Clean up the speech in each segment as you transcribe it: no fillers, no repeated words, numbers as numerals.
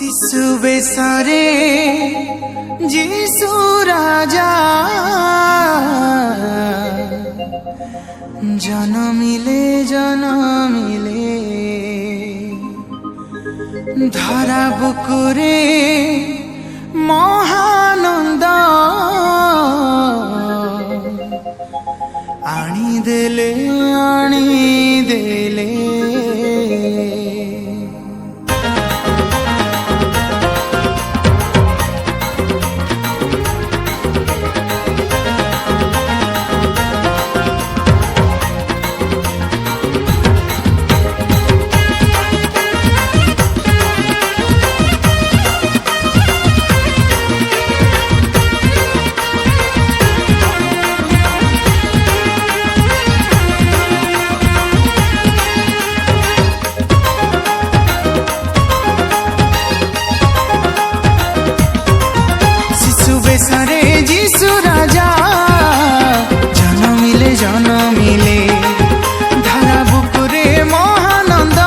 शिशु बेसारे जीसु राजा जनमिले धरा बुकुरे महानंद आनिदेले बेसारे जीसु राजा जनमिले धारा बुकुरे महानंद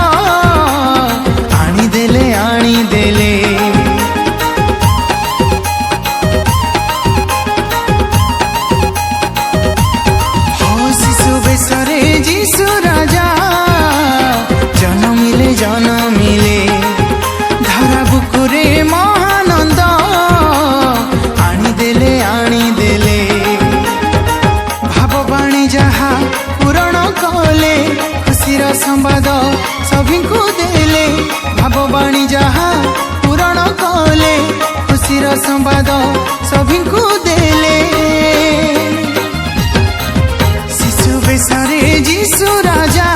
आनिदेले हो शिशु बेसारे जीसु राजा जनमिले धारा बुकुरे महानंद आनिदेले भाववाणी जहा पूरण कले खुशीर संवाद सभी को देले भाववाणी जहा पूरण कले खुशीर संवाद सभी को देले शिशु बेसारे जीसु राजा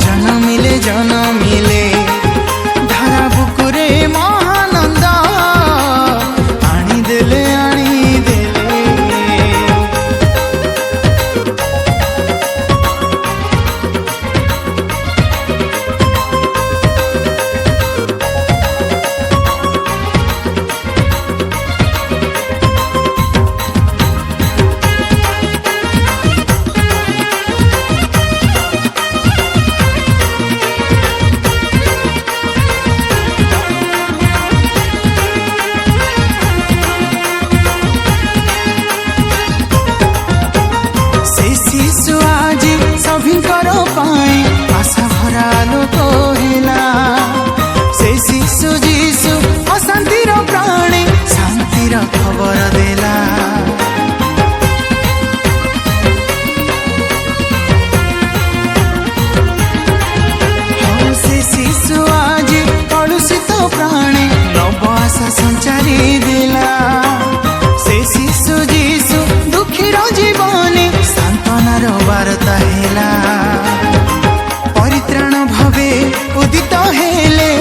जनमिले धारा बुकुरे महानंद आनिदेले शिशु आज सभी आशा भरा लोक है से शिशु जीशु अशांतिर प्राणी शांतिर खबर देला से शिशु आज कलुषित प्राणी नव आशा संचारी देला से शिशु जीशु दुखीर जीवनी सांत्वनार वार्ता हेला परित्राण भावे उदित हेले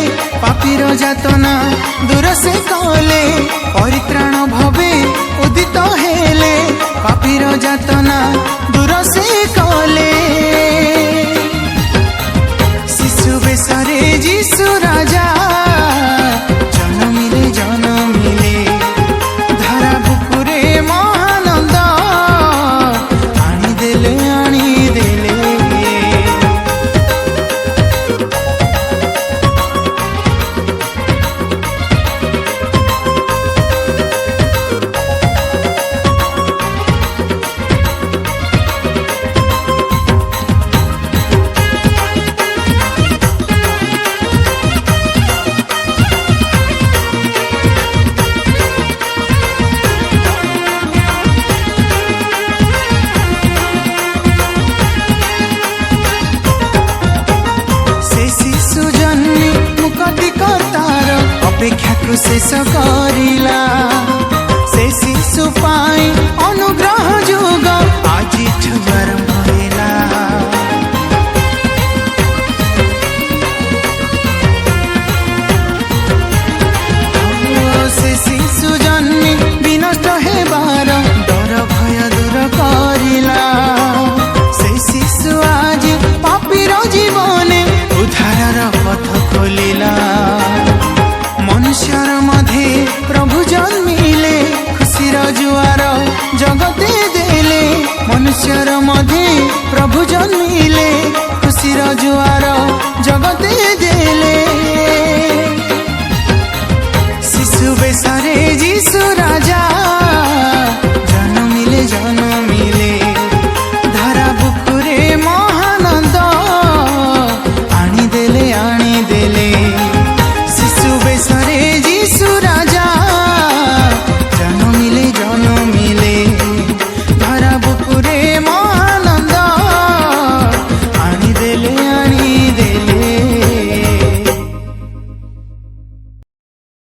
पापीर जातना दूर से कले परित्राण भावे उदित हेले पापीर जातना दूर से कले शिशु बेसारे जीसु राजा जनमिले धारा बुकुरे महानंद आनिदेले अपेक्षा को शेष